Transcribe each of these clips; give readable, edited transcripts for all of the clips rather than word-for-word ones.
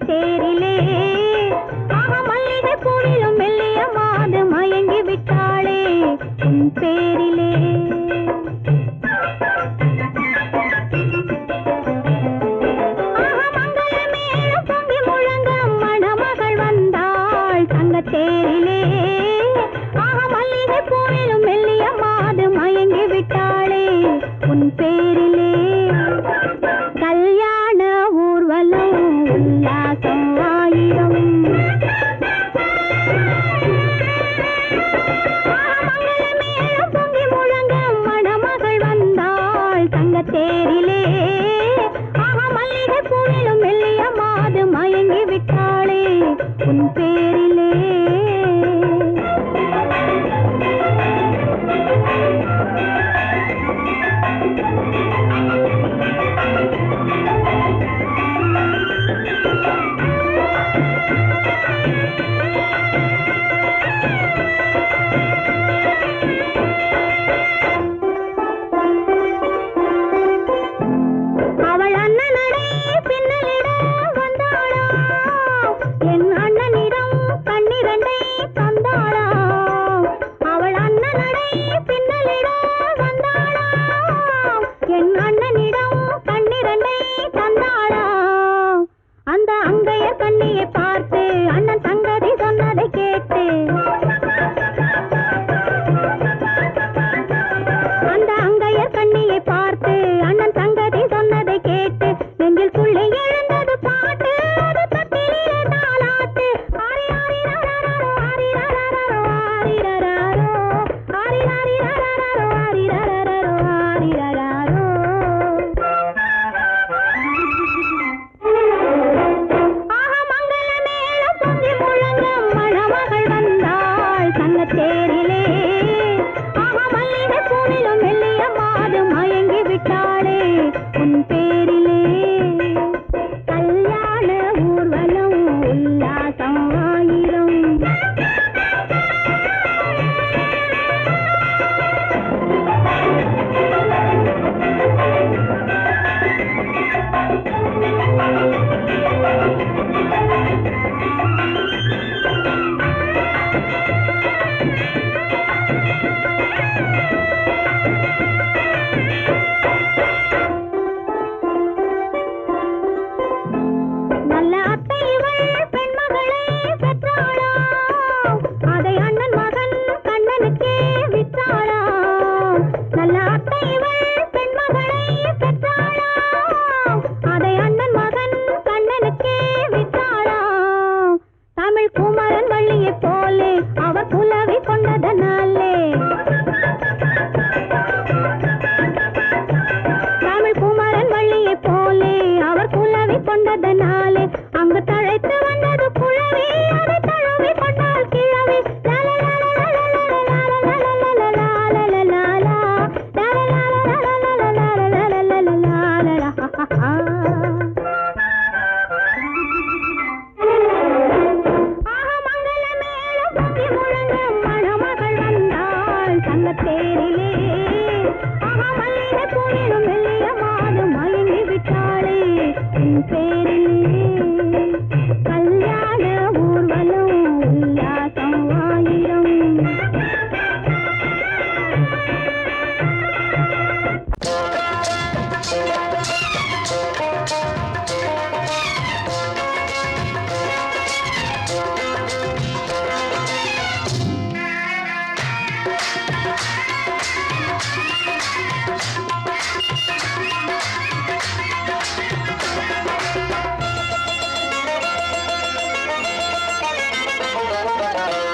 தேரிலே மல்லிகை பூவிலும் மெல்லிய மாது மயங்கி விட்டாளே உன் பேரிலே. மங்களமேளம் பொங்கி முழங்க மணமகள் வந்தாள் தங்க தேரிலே மல்லிகை பூவிலும் மெல்லிய மாது மயங்கி விட்டாளே உன் பேரிலே. கல்யாண ஊர்வலம் உல்லாசம் ஆயிரம் மங்களமேளம் பொங்கி முழங்க மணமகள் வந்தாள் தங்க தேரிலே மல்லிகை பூவிலும் மெல்லிய மாது மயங்கி விட்டாளே உன் பேரிலே.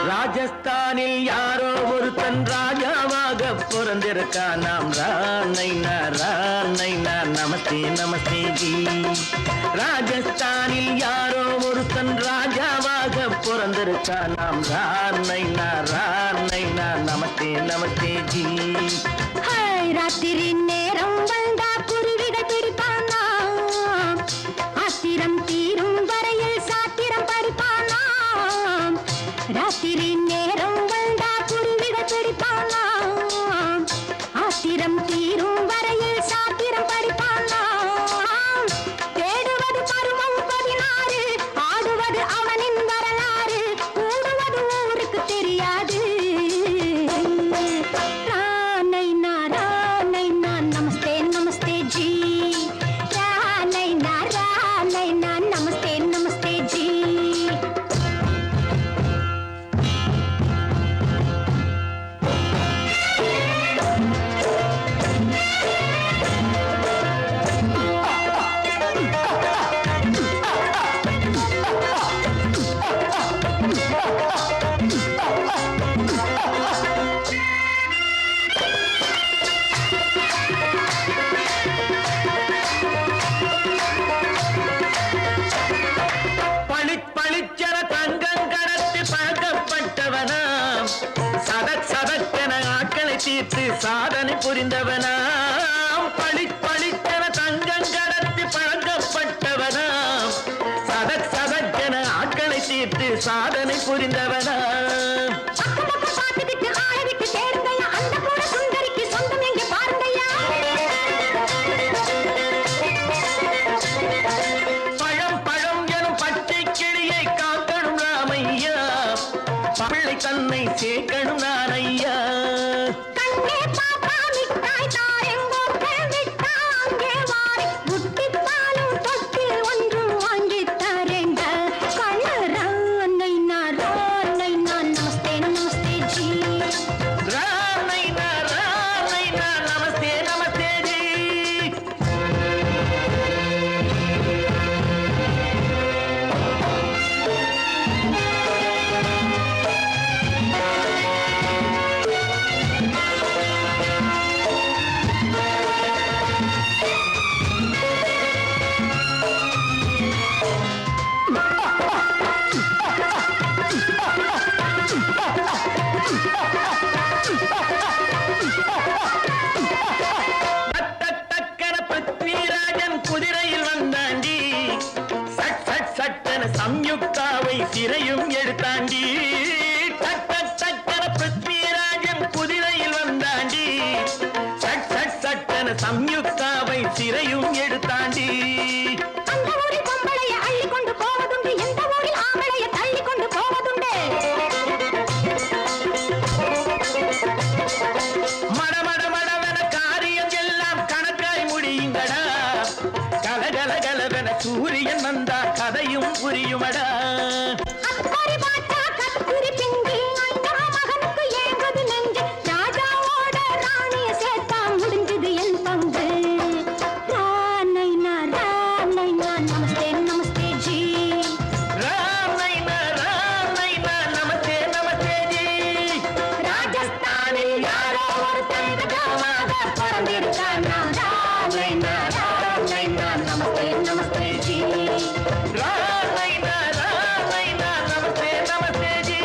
ராஜஸ்தானில் யாரோ ஒருத்தன் ராஜாவாக பிறந்திருக்கான். நாம் ராணைனா நமஸ்தே நமஸ்தே ஜி. ராஜஸ்தானில் யாரோ ஒருத்தன் ராஜாவாக பிறந்திருக்கான். நாம் ராணைனா நமஸ்தே நமஸ்தே ஜி. ராத்திரி நேரம் வந்தா குருவிகள் பிடிப்பானா, ஆத்திரம் தீரும் வரையில் சாத்திரம் படிப்பானா. ராத்திரி நேரம் வந்தா குருவிகள் பிடிப்பானா, ஆத்திரம் தீரும் வரையில் சாத்திரம் படிப்பானா. தேடுவது பருவம் 16, சம்யுக்தாவை சிறையும் எடுத்தாண்டி டக் டக் டக்கன பிருத்விராஜன் குதிரையில் வந்தாண்டி சட் சட் சட்டன சம்யுக்தாவை சிறையும் எடுத்தாண்டி அந்த ஊரில் பொம்பளைய அள்ளி கொண்டு போவதுண்டு எந்த ஊரில் ஆம்பளைய தள்ளி கொண்டு போவதுண்டு மட மட மடவென காரியம் எல்லாம் கணக்காய் முடியுங்கடா கலகல கலவென சூரியன் வந்தா கதையும் புரியுமடா அத்தாரி பாட்டா கத்திரி பிங்கி அண்ணா மகனுக்கு ஏங்குது நெஞ்சு ராஜாவோட ராணிய சேர்த்தா முடிஞ்சது என் பங்கு ராமைனா நமஸ்தே நமஸ்தே ஜி ராம் நைனா நமஸ்தே நமஸ்தே ஜி ராஜஸ்தானில் யாரோ ஒருத்தன் ராஜாவாக பிறந்திருக்கானா ராமைனா நமஸ்தே நமஸ்தே ஜி ராம் நைனா நமஸ்தே நமஸ்தே ஜி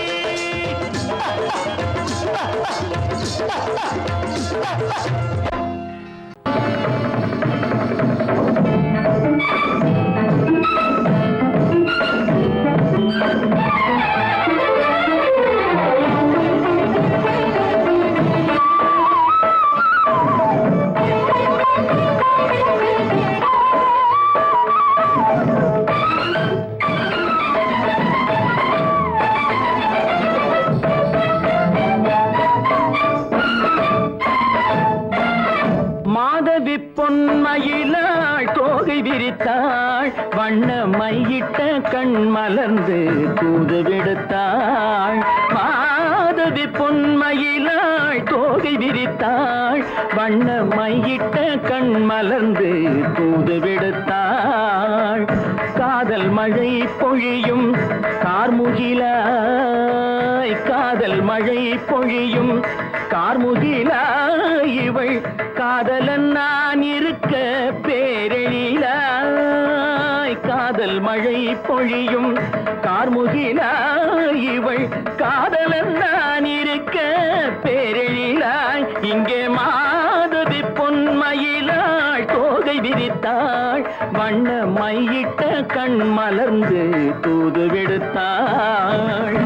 மாதவி பொன்மயிலாள் தோகை விரித்தாள் வண்ண மையிட்ட கண் மலர்ந்து தூது விடுத்தாள் மாதவி பொன்மயிலாள் தோகை விரித்தாள் வண்ண மையிட்ட கண் மலர்ந்து தூது விடுத்தாள் காதல் மழை பொழியும் கார்முகிலாய் காதல் மழை பொழியும் கார்முகிலாய் இவள் காதலன் நான் இருக்க பேரெழிலாய் காதல் மழை பொழியும் கார்முகிலாய் இவள் காதலன் நான் இருக்க பேரெழிலாய் இங்கே மாதவி பொன்மயிலாள் தோகை விரித்தாள் வண்ண மையிட்ட கண் மலர்ந்து தூது விடுத்தாள்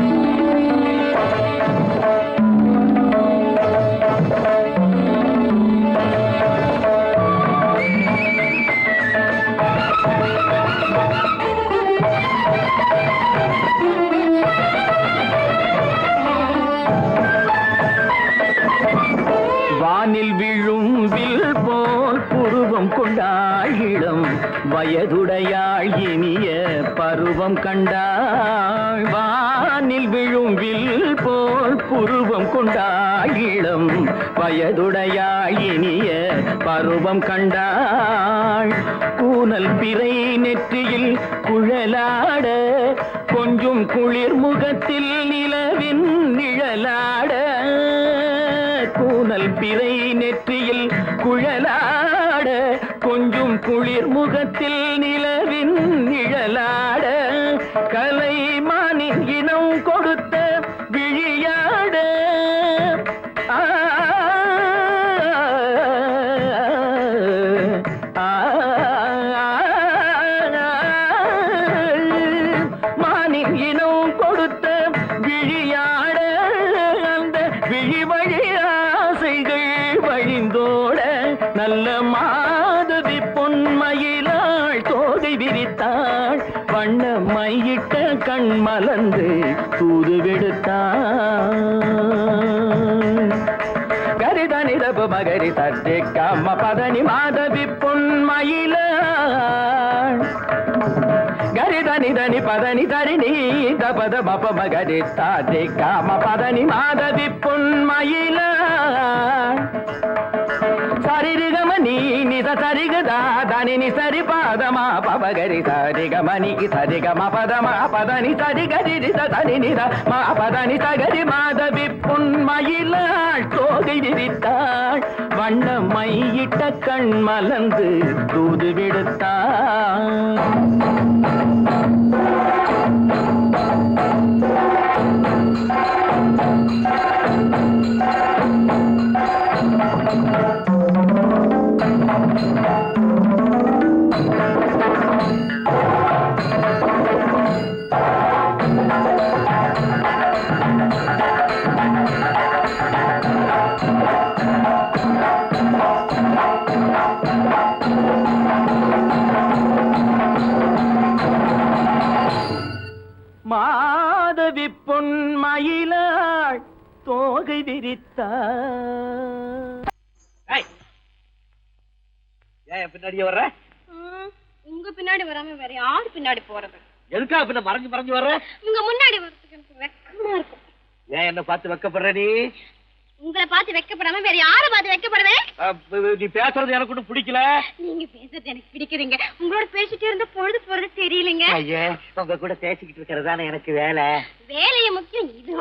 வானில் விழும் வில் போல் புருவம் கொண்டாள் இளம் வயதுடையாள் இனிய பருவம் கண்டாள் வானில் விழும் வில் போல் புருவம் கொண்டாள் இளம் வயதுடையாள் இனிய பருவம் கண்டாள் கூனல் பிறை நெற்றியில் குழலாட கொஞ்சம் குளிர் முகத்தில் நிலவின் நிழலாட கூனல் பிறை நெற்றியில் குழலாட கொஞ்சம் குளிர் முகத்தில் நிலவின் நிழலாட கலைமானின் இனம் கொடுத்த விழியாட மானின் இனம் கொடுத்த விழியாட அந்த விழி வழி ஆசைகள் வழிந்தோட நல்ல மாதவி பொன்மயிலாள் தோகை விரித்தாள் வண்ண மையிட்ட கண் மலர்ந்து தூது விடுத்தாள் கரிதனி தப மகரி தட்டி கம்ம பதனி மாதவி பொன்மயிலாள் கரிதனி தனி பதனி தரிணி தபத மப மகரி தாட்டி காம பதனி மாதவி பொன்மயிலாள் சரிகமணி நித சரிகதா தனி சரி பாதமா பபகரி சரிகமணிக்கு சரிகம பதமா பதனி சரிகரி தனி நித மா பதனி சகரி மாதவி பொன்மயிலாள் தோகை விரித்தாள் வண்ண மையிட்ட கண் மலர்ந்து தூது விடுத்தாள் தோகை விரித்தார். ஏன் பின்னாடியே வர்ற? உங்க பின்னாடி வராம வேற யாரு பின்னாடி போறது? எதுக்கா பின்ன மறைஞ்சு மறைஞ்சு வர்ற? உங்க முன்னாடி வரதுக்கு எனக்கு வெக்கமா இருக்கும். ஏன் என்ன பார்த்து வெக்கப்படுற நீ? உங்களை பார்த்து வெக்கப்படாம வேற யாரை பார்த்து வெக்கப்படுவேன்? நீ பேசுறது எனக்கு ஒன்றும் பிடிக்கல. நீங்க பேசுறது எனக்கு பிடிக்கிறீங்க. உங்களோட பேசிட்டே இருந்த பொழுது போறது தெரியலங்க. ஐயே, உங்க கூட பேசிக்கிட்டு இருக்கிறதானே எனக்கு வேலை. வேலைய முக்கியம், இது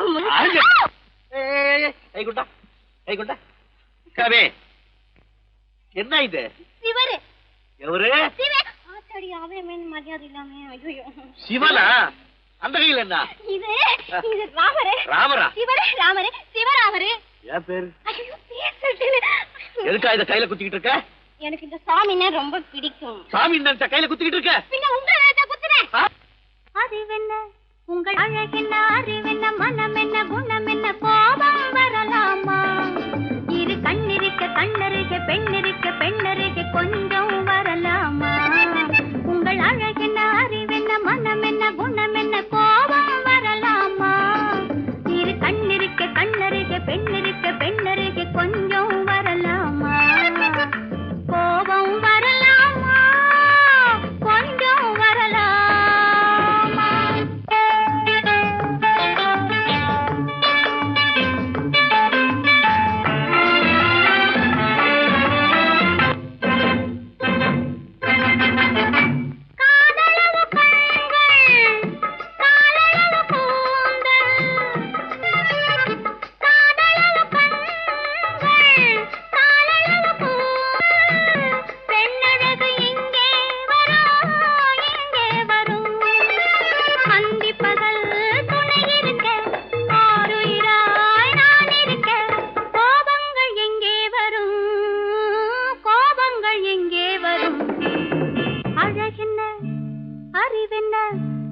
என்ன இது? சிவரு. எவரு? ஆத்தாடி, அவன் மரியாதை இல்லாம. ஐயோ, சிவனா? அந்த கையில் என்ன? இது ராமரு. ராமரா? சிவரு ராமரு, சிவராமரு. ஏன் பேரு? ஐயோ, பேர் சொல்லிட்டேன். எதுக்கா இத கையில குத்திக்கிட்டு இருக்க? எனக்கு இந்த சாமின்னா ரொம்ப பிடிக்கும். சாமி இந்த கையில குத்திக்கிட்டு இருக்க? பின்ன உங்களை குத்துறேன். அறிவென்ன உங்கள் அழகென்ன, அறிவென்ன மனம் என்ன, குணம் என்ன, கோபம் வரலாமா? இரு கண்ணிருக்க கண்ணருக, பெண்ணிருக்க பெண்ணருக, கொஞ்சம் வரலாமா? உங்கள் அழகென்ன, அறிவென்ன மனம் என்ன, குணம் என்ன, கோபம் வரலாமா? இரு கண்ணிருக்க கண்ணருக, பெண்ணிருக்க பெண்ணருக, கொஞ்சம் வரலாமா? கோபம் வரலாமா? கொஞ்சம் வரலாமா?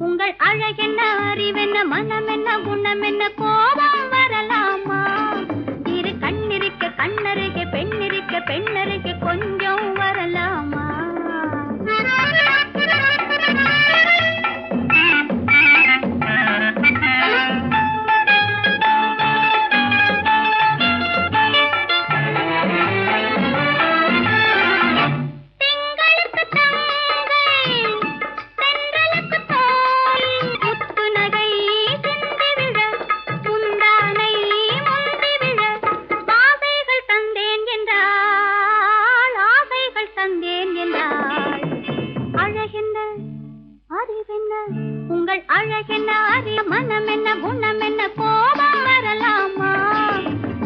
உங்கள் அழகென்ன, அறிவென்ன மனம் என்ன, குணம் என்ன, கோபம் வரலாமா? இரு கண்ணிருக்க கண்ணருக, பெண்ணிருக்க பெண்ணருக, கொஞ்சம் வரலாமா? உங்கள் அழகென்ன, அறிய மனம் என்ன, குணம் என்ன, கோபம் வரலாமா?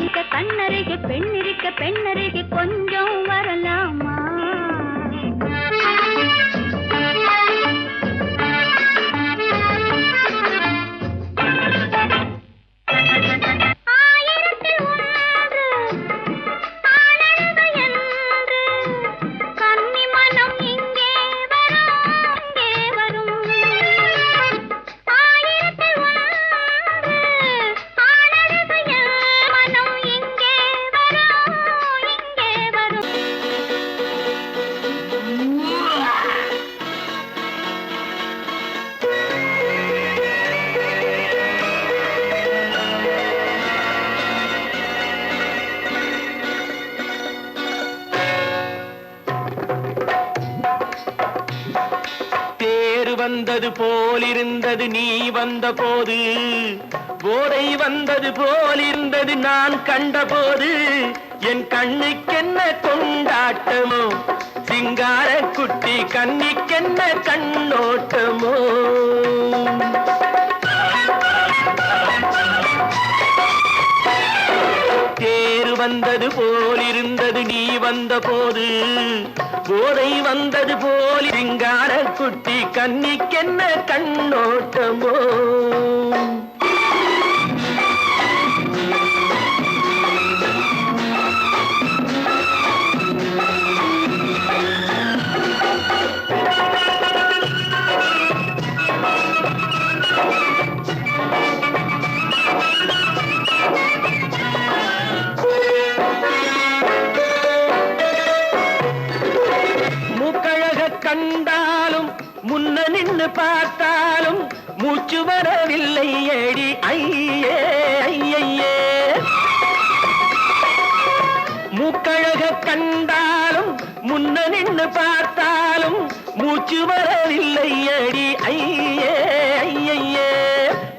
இந்த கண்ணருக பெண்ணிருக்க பெண்ணருக, கொஞ்சம் வரலாமா? வந்தது போலிருந்தது நீ வந்த போது, போதை வந்தது போலிருந்தது நான் கண்டபோது, என் கண்ணுக்கென்ன கொண்டாட்டமோ, சிங்கார குட்டி கண்ணிக்கென்ன கண்ணோட்டமோ. தேர் வந்தது போலிருந்தது நீ வந்த போது, போதை வந்தது போல் சிங்கார குட்டி கண்ணிக்கென்ன கண்ணோட்டமோ. கண்டாலும் முன்ன நின்னு பார்த்தாலும் மூச்சு வரவில்லை ஏடி ஐயே ஐயே. மூக்கழக கண்டாலும் முன்ன நின்னு பார்த்தாலும் மூச்சு வரவில்லை அடி ஐயே ஐயே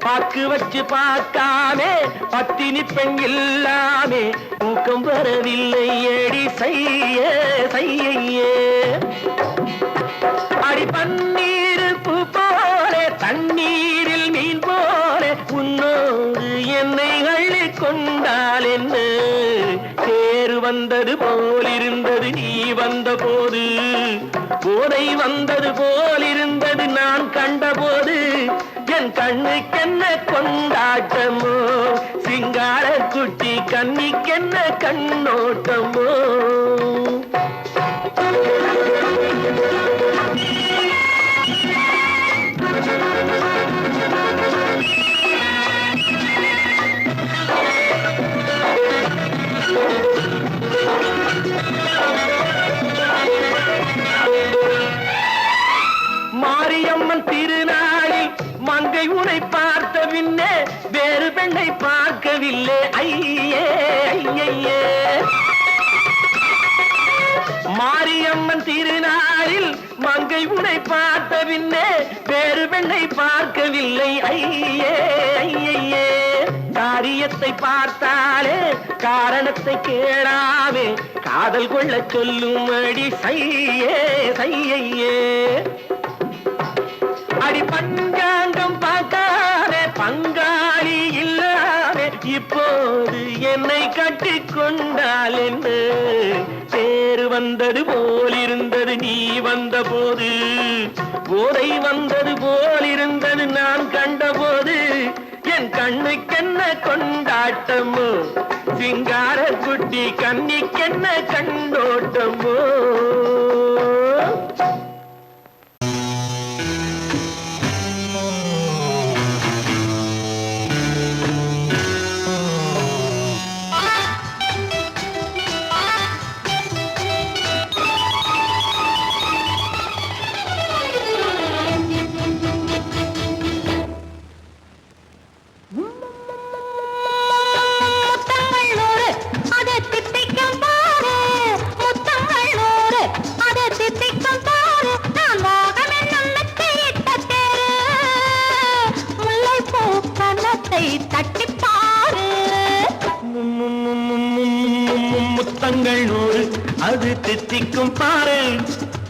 பாக்கு வச்சு பார்க்காமே பத்தினி பெண் இல்லாமே தூக்கம் வரவில்லை அடி செய்ய செய்யே அடி பன்னீர் பூ போல தண்ணீரில் மீன் போல உன்னோடு என்னை அள்ளி கொண்டால் என்ன தேர் வந்தது போலிருந்தது நீ வந்த போது போதை வந்தது போலிருந்தது நான் கண்டபோது என் கண்ணுக்கென்ன கொண்டாட்டமோ சிங்கார குட்டி கண்ணிக்கென்ன கண்ணோட்டமோ மாரியம்மன் திருநாளில் மங்கை உனை பார்த்த பின்னே வேறு பெண்ணை பார்க்கவில்லை ஐயே ஐயே மாரியம்மன் திருநாளில் மங்கை உனை பார்த்த பின்னே வேறு பெண்ணை பார்க்கவில்லை ஐயே ஐயே காரியத்தை பார்த்தாலே காரணத்தை கேளாவே காதல் கொள்ள சொல்லும் அடி செய்யே செய்யே அடி பஞ்சாங்கம் பார்க்காதே பங்காளி இல்லாமே இப்போது என்னை கட்டி கொண்டால் என்று தேர் வந்தது போலிருந்தது நீ வந்த போது போதை வந்தது போலிருந்தது நான் கண்டபோது என் கண்ணுக்கென்ன கொண்டாட்டமோ சிங்கார குட்டி கண்ணிக்கென்ன கண்டோட்டமோ முத்தங்கள் நூறு அது தித்திக்கும் பாரு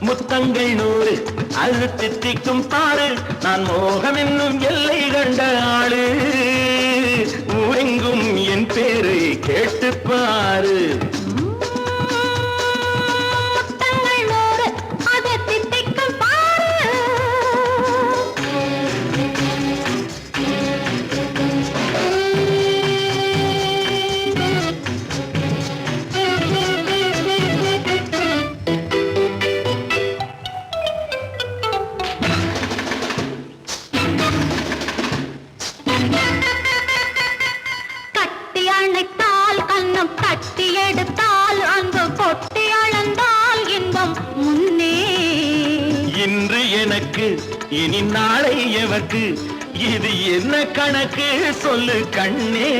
முத்தங்கள் நூறு அது தித்திக்கும் பாரு நான் மோகம் என்னும் எல்லை கண்ட ஆளு ஊரெங்கும் என் பேரை கேட்டு பாரு இனி நாளை எவர்க்கு இது என்ன கணக்கு சொல்லு கண்ணே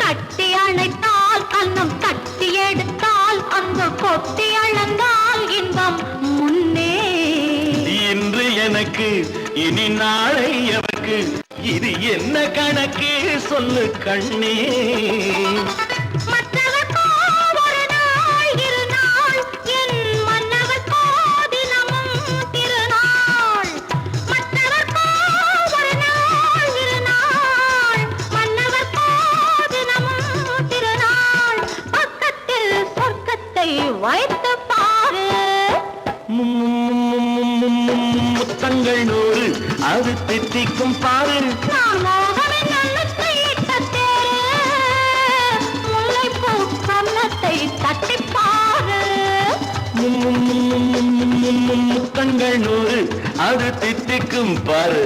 கட்டி அணைத்தால் கண்ணம் கட்டி எடுத்தால் அங்கு கொட்டி அளந்தால் இன்பம் முன்னே இன்று எனக்கு இனி நாளை எவர்க்கு இது என்ன கணக்கு சொல்லு கண்ணே வைத்து பாரு முத்தங்கள் நூறு அது தித்திக்கும் பாரு முல்லைப்பூ கன்னத்தை தட்டி பாரு முத்தங்கள் நூறு அது தித்திக்கும் பாரு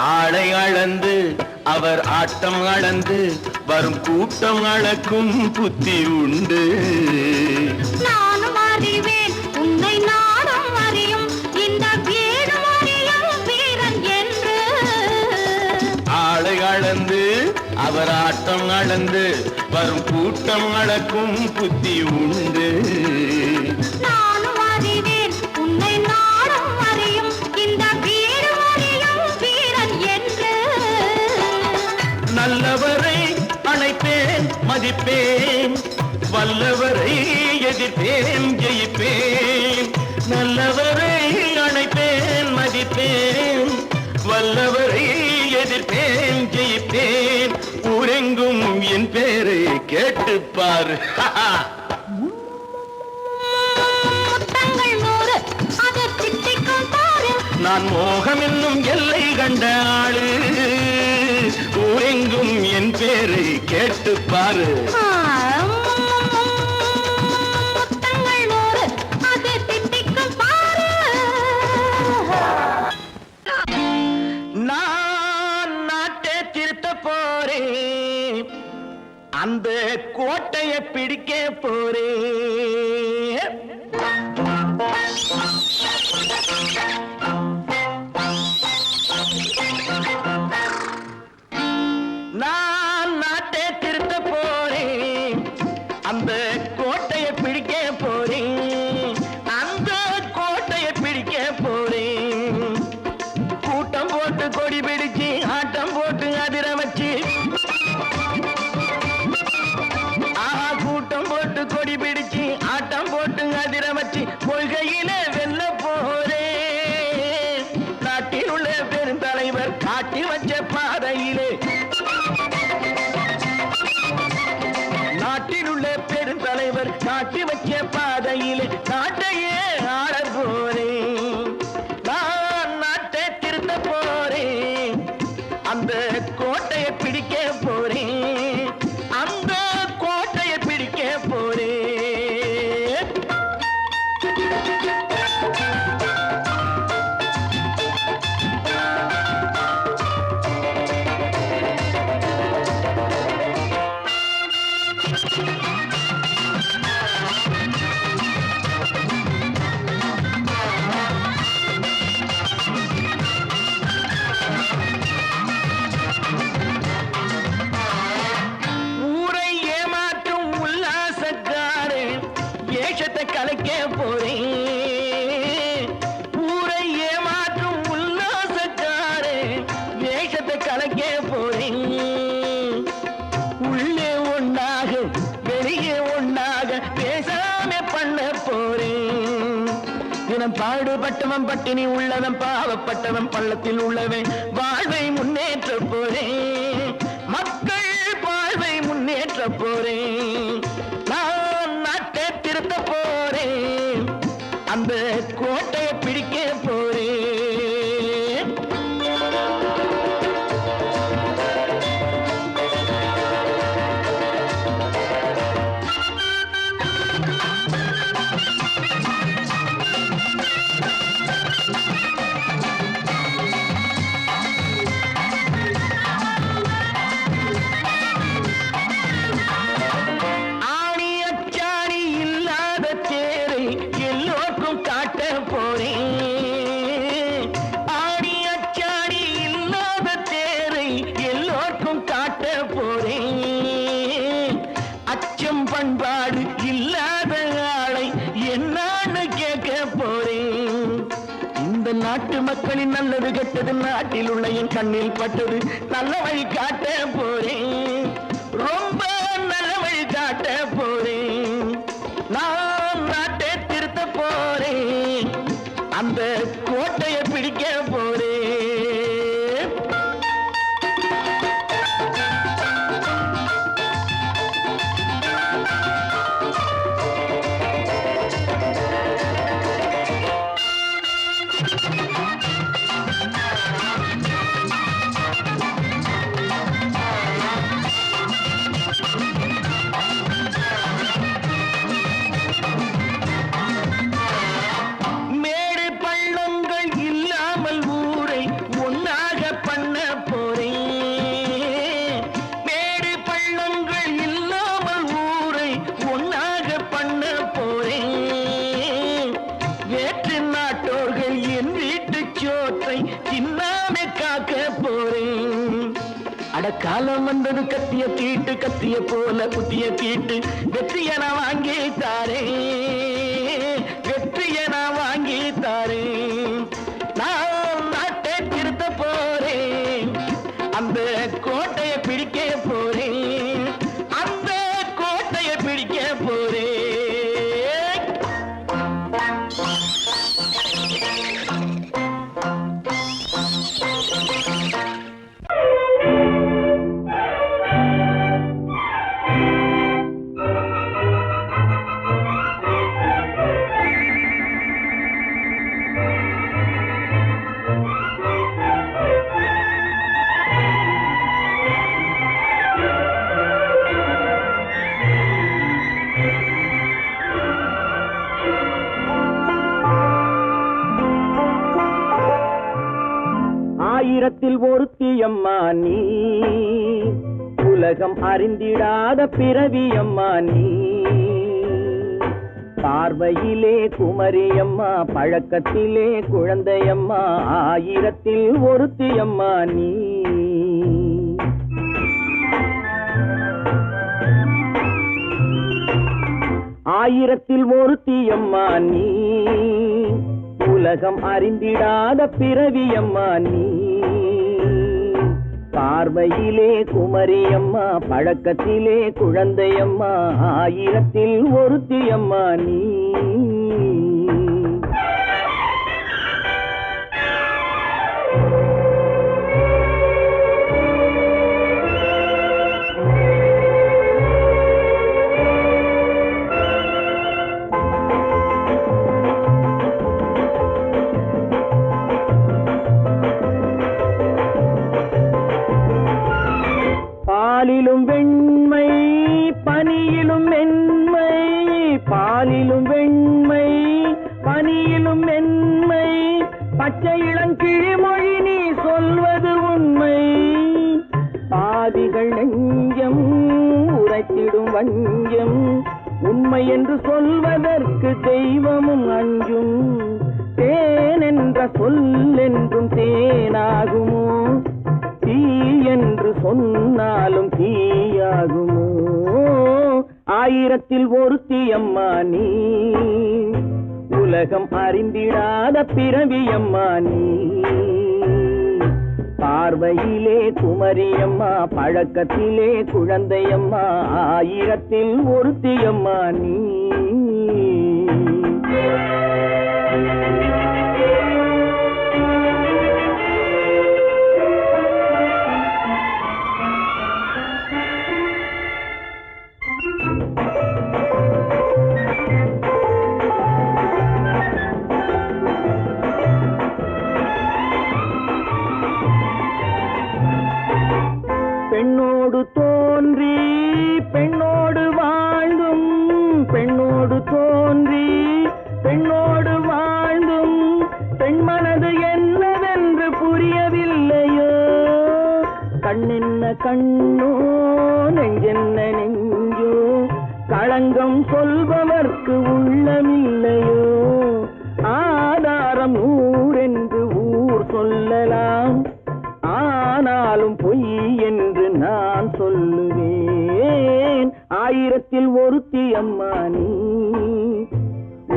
ஆளை அளந்து அவர் ஆட்டம் அளந்து வரும் கூட்டம் அளக்கும் புத்தி உண்டு. நானும் அறிவேன் உன்னை நாடும் அறியும் இந்த வீடும் அறியும் வீரன் என்று. ஆளை அளந்து அவர் ஆட்டம் அளந்து வரும் கூட்டம் அளக்கும் புத்தி உண்டு. நானும் அறிவேன் உன்னை நாடும் அறியும் இந்த வீடும் அறியும் வீரன் என்று. நல்லவரை அணைப்பேன் மதிப்பேன், வல்லவரை எதிர்ப்பேன் ஜெயிப்பேன். நல்லவரை அணைப்பேன் மதிப்பேன், வல்லவரை எதிர்ப்பேன் ஜெயிப்பேன். ஊரெங்கும் என் பேரை கேட்டுப்பார். முத்தங்கள் 100 அது தித்திக்கும் பாரு. நான் மோகம் என்னும் எல்லை கண்ட ஆளு, ஊரெங்கும் என் பேரை கேட்டுப்பாரு. முத்தங்கள் 100 அது தித்திக்கும் பாரு. நான் நாட்டை திருத்த போறேன், அந்த கோட்டையை பிடிக்க போறேன். நான் நாட்டை திருத்த போறேன், அந்த கோட்டையை பிடிக்க போறேன். அந்த கோட்டையை பிடிக்க போறேன். கூட்டம் போட்டு கொடி பிடிச்சு ஆட்டம் போட்டு அதிர வச்சு, கூட்டம் போட்டு கொடி பிடிச்சு ஆட்டம் போட்டு அதிர வச்சு கொள்கையில வெல்ல போறேன். நாட்டில் உள்ள பெருந்தலைவர் காட்டி வச்ச பாதையிலே, நாட்டில் உள்ள பெருந்தலைவர் காட்டி வச்ச பாதையிலே நாட்டையே ஆள போறேன். நான் நாட்டை திருத்த போறேன், அந்த கோட்டையை பிடிக்க போறேன். அந்த கோட்டையை பிடிக்க போறேன். ஊரை ஏமாற்றும் உல்லாசக்காரே ஏஷத்தை கலைக்க போறேன். ஊரை ஏமாற்றும் உல்லாசக்காரே வேஷத்தை கலைக்க போறேன். உள்ளே ஒண்ணாக வெளியே ஒண்ணாக பேசாம பண்ண போறேன். தினம் பாடுபட்டவன் பட்டினி உள்ளவன் பாவப்பட்டவன் பள்ளத்தில் உள்ளவன் வாழ்வை முன்னேற்ற போறேன். மக்கள் வாழ்வை முன்னேற்ற போறேன். நான் நாட்டை திருத்த போறேன், அந்த கோட்டையை பிடிக்க போறேன். ஆணி அச்சாணி இல்லாத தேரை எல்லோருக்கும் காட்ட போறேன். ஆணி அச்சாணி இல்லாத தேரை எல்லோருக்கும் காட்ட போறேன். அச்சம் பண்பாடு இல்லாத ஆளை என்னான்னு கேட்க போறேன். இந்த நாட்டு மக்களின் நல்லது கெட்டது நாட்டில் உள்ள என் கண்ணில் பட்டது. நல்ல வழி காட்ட போறேன், ரொம்ப நல்ல வழி காட்ட போறேன். நான் நாட்டை திருத்த போறேன், அந்த கோட்டையை பிடிக்க போறேன். மேடு பள்ளம் காலம் வந்தது கத்திய போல குத்திய தீட்டு வெற்றிய நான் வாங்கி தாரே வெற்றிய நான் வாங்கி தாரே நான் நாட்டை திருத்த போறேன் அந்த கோட்டையை பிடிக்க போறேன் அந்த கோட்டையை பிடிக்க போறேன் ஆயிரத்தில் ஒருத்தியம்மா நீ உலகம் அறிந்திடாத பிறவியம்மா நீ பார்வையிலே குமரியம்மா பழக்கத்திலே குழந்தையம்மா ஆயிரத்தில் ஒருத்தியம்மா நீ ஆயிரத்தில் ஒருத்தியம்மா நீ உலகம் அறிந்திடாத பிறவியம்மா நீ பார்வையிலே குமரியம்மா பழக்கத்திலே குழந்தையம்மா ஆயிரத்தில் ஒருத்தியம்மா நீ பாலிலும் வெண்மை பனியிலும் மென்மை பாலிலும் வெண்மை பனியிலும் மென்மை பச்சை இளங்கிழிமொழி நீ சொல்வது உண்மை பாதிகள் நெஞ்சம் உரைத்திடும் வஞ்சம் உண்மை என்று சொல்வதற்கு தெய்வமும் அஞ்சும் தேன் என்ற சொல் என்றும் தேனாகுமோ தீ என்று சொன்னாலும் தீயாகுமோ ஆயிரத்தில் ஒருத்தியம்மா நீ உலகம் அறிந்திடாத பிறவியம்மா நீ பார்வையிலே குமரியம்மா பழக்கத்திலே குழந்தையம்மா ஆயிரத்தில் ஒருத்தியம்மா நீ பெண்ணோடு தோன்றி பெண்ணோடு வாழ்ந்தும் பெண்ணோடு தோன்றி பெண்ணோடு வாழ்ந்தும் பெண் மனது என்னவென்று புரியவில்லையோ கண்ணென்ன கண்ணோ நெஞ்சென்ன நெஞ்சோ களங்கம் சொல்பவர்க்கு உள்ளமில்லையோ ஆதாரம் ஊரென்று ஊர் சொல்லலாம் ஆனாலும் பொய் என்று நான் சொல்லுவேன் ஆயிரத்தில் ஒருத்தியம்மா நீ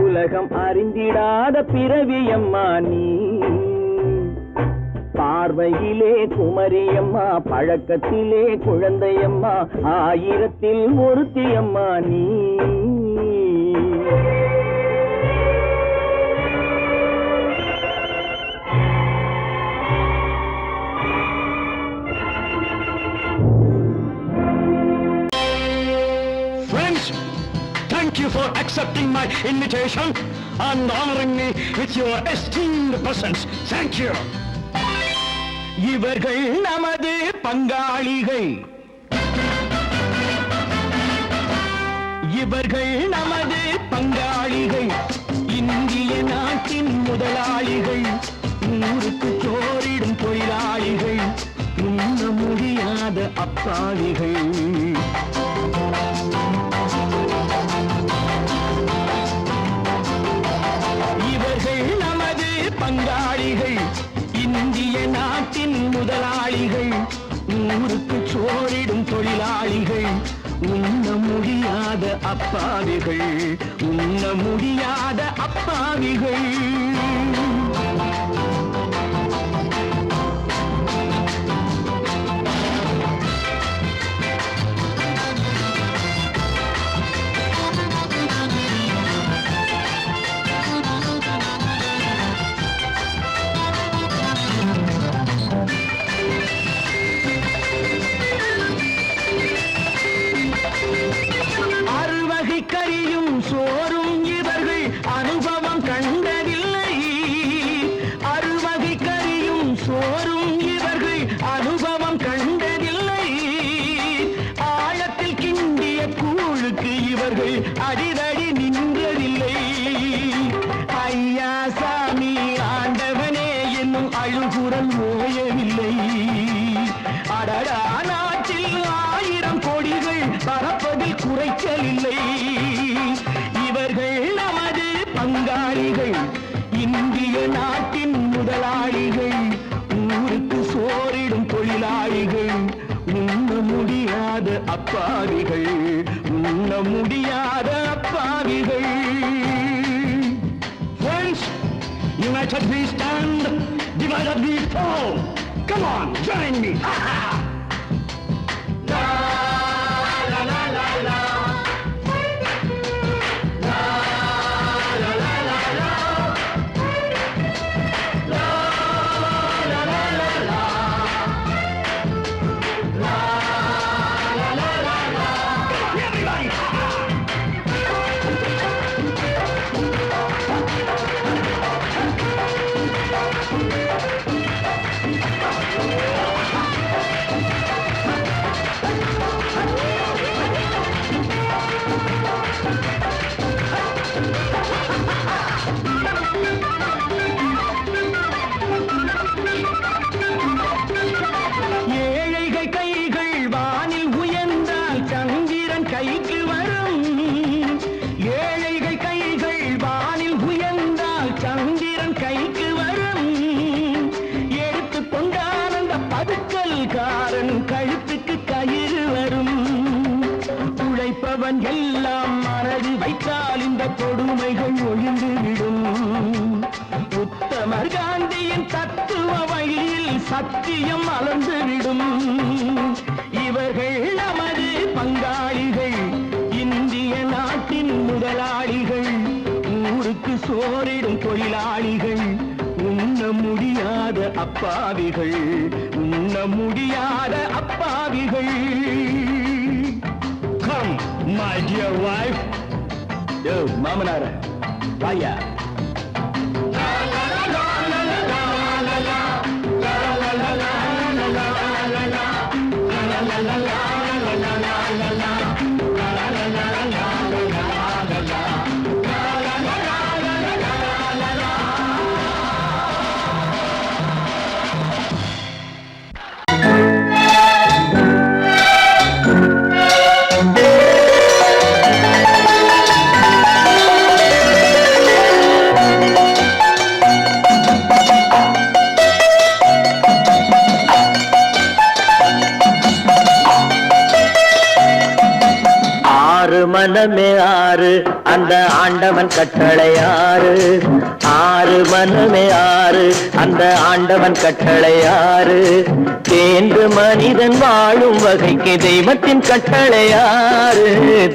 உலகம் அறிந்திடாத பிறவியம்மா நீ பார்வையிலே குமரியம்மா பழக்கத்திலே குழந்தையம்மா ஆயிரத்தில் ஒருத்தியம்மா நீ Thank you for accepting my invitation and honoring me with your esteemed presence. Thank you. இவர்கள் நமது பங்காளிகள் இவர்கள் நமது பங்காளிகள் இந்திய நாட்டின் முதலாளிகள் ஊருக்கு சோறிடும் தொழிலாளிகள் உண்ண முடியாத அப்பாவிகள் பங்காளிகள் இந்திய நாட்டின் முதலாளிகள் ஊருக்கு சோறிடும் தொழிலாளிகள், உண்ண முடியாத அப்பாவிகள், உண்ண முடியாத அப்பாவிகள். கறியும் சோறும் இவர்கள் அனுபவம் கண்டதில்லை. அறுவகை கறியும் சோறும் இவர்கள் அனுபவம் கண்டதில்லை. ஆழத்தில் கிண்டிய கூழுக்கு இவர்கள் அடிதடி நின்றதில்லை. ஐயா சாமி ஆண்டவனே என்னும் அழுகுரல் ஓயவில்லை. அடடா நாட்டில் 1000 கொடிகள் பறப்பதில் குறைச்சல் இல்லை. இவர்கள் நமது பங்காளிகள், இந்திய நாட்டின் முதலாளிகள், ஊருக்கு சோறிடும் தொழிலாளிகள், உண்ண முடியாத அப்பாவிகள், உண்ண முடியாத அப்பாவிகள். Friends, united we stand, divided we fall. Come on, join me. எல்லாம் மனது வைத்தால் இந்த கொடுமைகள் ஒழிந்துவிடும். உத்தமர் காந்தியின் தத்துவ வழியில் சத்தியம் மலர்ந்துவிடும். இவர்கள் நமது பங்காளிகள், இந்திய நாட்டின் முதலாளிகள், ஊருக்கு சோறிடும் தொழிலாளிகள், உண்ண முடியாத அப்பாவிகள், உண்ண முடியாத அப்பாவிகள். Come, my dear wife. Yo, Mamanara, vaya. மனமே ஆறு, அந்த ஆண்டவன் கட்டளை ஆறு. ஆறு மனமே ஆறு, அந்த ஆண்டவன் கட்டளை ஆறு. தேர்ந்து மனிதன் வாழும் வகைக்கு தெய்வத்தின் கட்டளை ஆறு,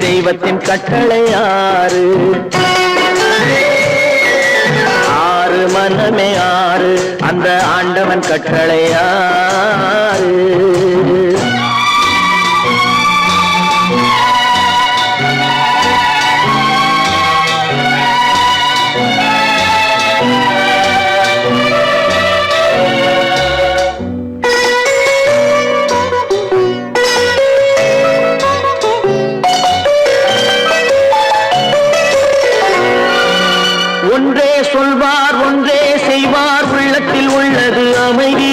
தெய்வத்தின் கட்டளை ஆறு. ஆறு மனமே ஆறு, அந்த ஆண்டவன் கட்டளை ஆறு. ஒன்றே சொல்வார், ஒன்றே செய்வார், உள்ளத்தில் உள்ளது அமைதி.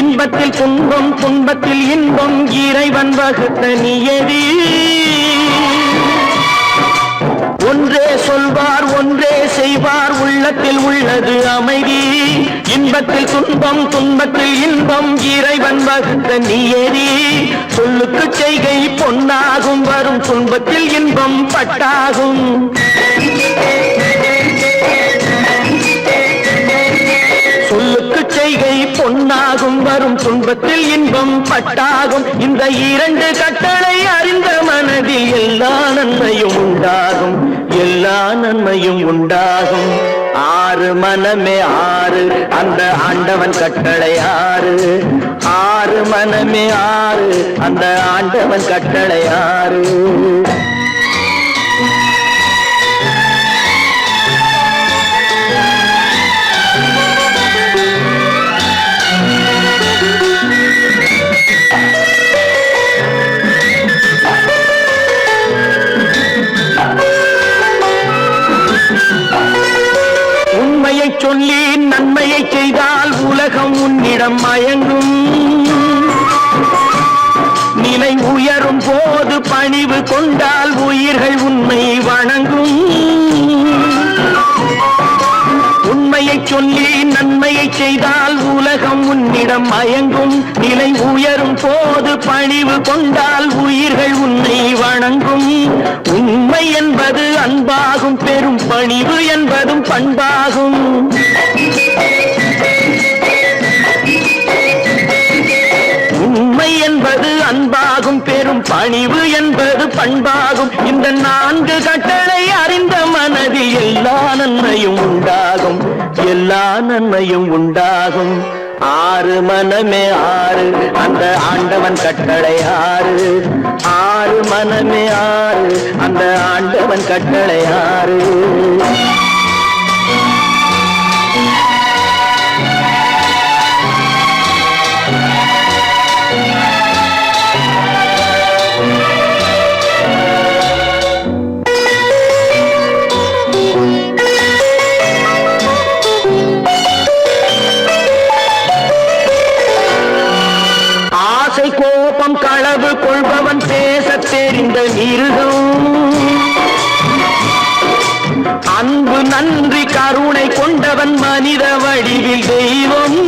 இன்பத்தில் துன்பம், துன்பத்தில் இன்பம், இறைவன் வகுத்த நியதி. ஒன்றே சொல்வார், ஒன்றே செய்வார் உள்ளத்தில் உள்ளது அமைதி இன்பத்தில் துன்பம் துன்பத்தில் இன்பம் இறைவன் வகுத்த நியதி சொல்லுக்கு செய்கை பொன்னாகும் வரும் துன்பத்தில் இன்பம் பட்டாகும் சொல்லுக்கு செய்கை பொன்னாகும் வரும் துன்பத்தில் இன்பம் பட்டாகும் இந்த இரண்டு கட்டளை அறிந்த மனதில் எல்லா நன்மையும் உண்டாகும் எல்லா நன்மையும் உண்டாகும் ஆறு மனமே ஆறு அந்த ஆண்டவன் கட்டளை ஆறு ஆறு மனமே ஆறு அந்த ஆண்டவன் கட்டளை ஆறு உண்மையை சொல்லி நன்மையை செய்தால் உலகம் உன்னிடம் மயங்கும் நிலை உயரும் போது பணிவு கொண்டால் உயிர்கள் உன்னை வணங்கும் உண்மையை சொல்லி நன்மையை செய்தால் உலகம் உன்னிடம் மயங்கும் நிலை உயரும் போது பணிவு கொண்டால் உயிர்கள் உன்னை வணங்கும் உண்மை என்பது அன்பாகும் பெரும் பணிவு என்பதும் பண்பாகும் உண்மை என்பது அன்பாகும் பெரும் பணிவு என்பது பண்பாகும் இந்த நான்கு கட்டளை அறிந்த மனதில் எல்லா நன்மையும் உண்டாகும் எல்லா நன்மையும் உண்டாகும் ஆறு மனமே ஆறு அந்த ஆண்டவன் கட்டளை ஆறு ஆறு மனமே ஆறு அந்த ஆண்டவன் கட்டளை ஆறு கோபம் களவு கொள்பவன் பேசத் தெரிந்த மிருகம் அன்பு நன்றி கருணை கொண்டவன் மனித வடிவில் தெய்வம்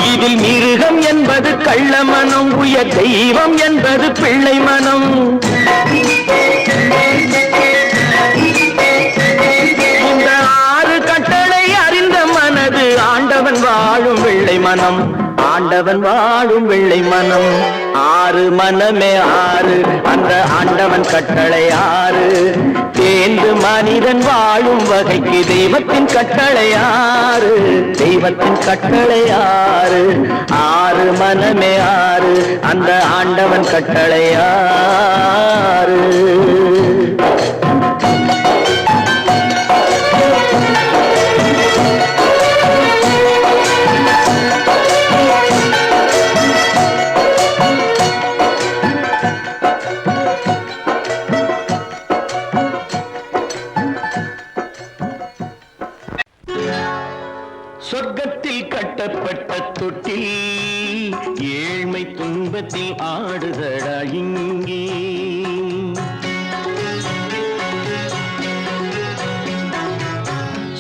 இதில் மிருகம் என்பது கள்ள மனம் உயர் தெய்வம் என்பது பிள்ளை மனம் இந்த ஆறு கட்டளை அறிந்த மனது ஆண்டவன் வாழும் வெள்ளை மனம் ஆண்டவன் வாழும் வெள்ளை மனம் ஆறு மனமே ஆறு அந்த ஆண்டவன் கட்டளை ஆறு தேர்ந்து மனிதன் வாழும் வகைக்கு தெய்வத்தின் கட்டளை ஆறு தெய்வத்தின் கட்டளை ஆறு ஆறு மனமே ஆறு அந்த ஆண்டவன் கட்டளை ஆறு சொர்க்கத்தில் கட்டப்பட்ட தொட்டில் ஏழ்மை துன்பத்தில் ஆடுதடா இங்கே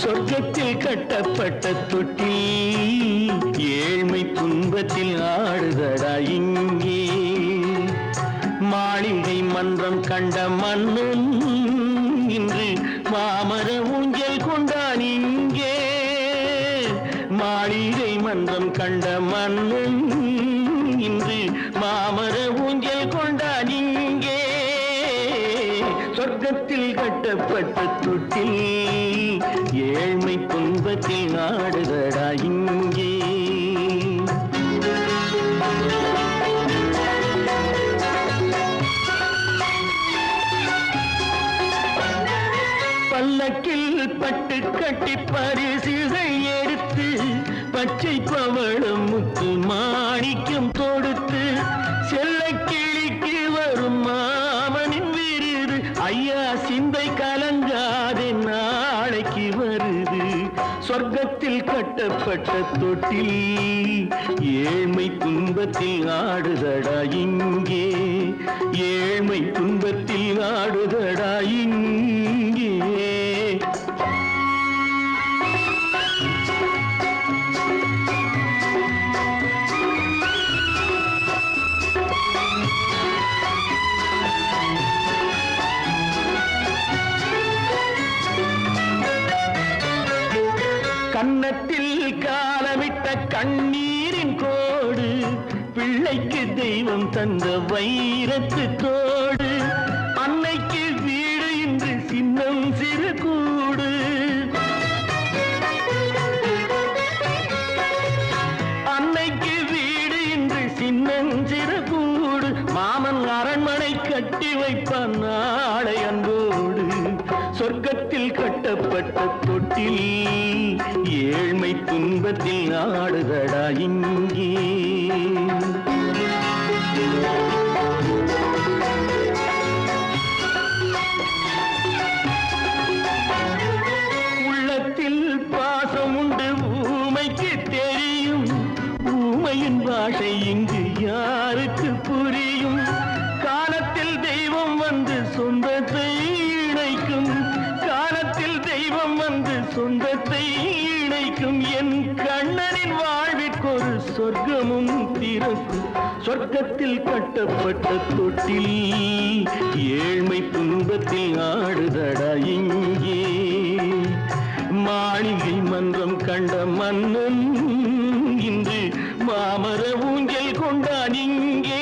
சொர்க்கத்தில் கட்டப்பட்ட தொட்டில் ஏழ்மை துன்பத்தில் ஆடுதடா இங்கே மாளிகை மன்றம் கண்ட மன்னன் இன்று மாமர ஊஞ்சல் கொண்டான் இங்கே மாளிகை மன்றம் கண்ட மன்னன் இன்று மாமர ஊஞ்சல் கொண்டான் இங்கே சொர்க்கத்தில் கட்டப்பட்ட தொட்டில் ஏழ்மை துன்பத்தில் ஆடுதடா இங்கே பல்லக்கில் பட்டு கட்டி பரிசுகள் எடுத்து பச்சை பவளம் முத்து மாணிக்கம் தொடுத்து செல்ல கிளிக்கு வரும் மாமனின் விருது ஐயா சிந்தை கலங்காதே நாளைக்கு வருது சொர்க்கத்தில் கட்டப்பட்ட தொட்டில் ஏழ்மை துன்பத்தில் ஆடுதடா இங்கே ஏழ்மை துன்பத்தில் ஆடுதடா இங்கே கன்னத்தில் காலமிட்ட கண்ணீரின் கோடு பிள்ளைக்கு தெய்வம் தந்த வைரத்து தோடு அன்னைக்கு வீடு இன்று சின்னம் சிறு கூடு அன்னைக்கு வீடு இன்று சின்னஞ்சிறு கூடு மாமன் அரண்மனை கட்டி வைப்பான் நாளை அன்போடு சொர்க்கத்தில் கட்டப்பட்ட தொட்டில் ஏழ்மை துன்பத்தில் ஆடுதடா இங்கே உள்ளத்தில் பாசம் உண்டு ஊமைக்கு தெரியும் ஊமையின் பாஷை இங்கு யாருக்கு புரியும் காலத்தில் தெய்வம் வந்து சொந்தத்தை இணைக்கும் காலத்தில் தெய்வம் வந்து சொந்தத்தை இணைக்கும் என் கண்ணனின் வாழ்விற்கொரு சொர்க்கமும் திறக்கும் சொர்க்கத்தில் கட்டப்பட்ட தொட்டில் ஏழ்மை துன்பத்தில் ஆடுதடா இங்கே மாளிகை மன்றம் கண்ட மன்னன் இன்று மாமர ஊஞ்சல் கொண்டான் இங்கே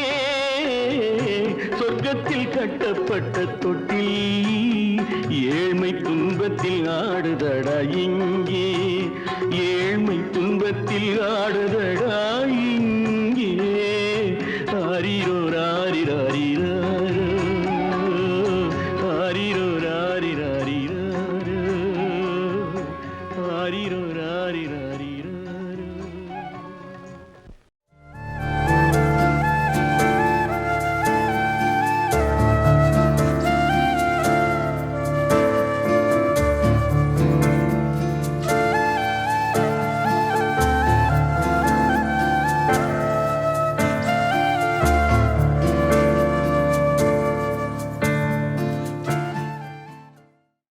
சொர்க்கத்தில் கட்டப்பட்ட தொட்டில் ஏழ்மை துன்பத்தில் ஆடுதடா இங்கே ஏழ்மை துன்பத்தில் ஆடுதடா இங்கே ஆரிரோ ராரிராரிரா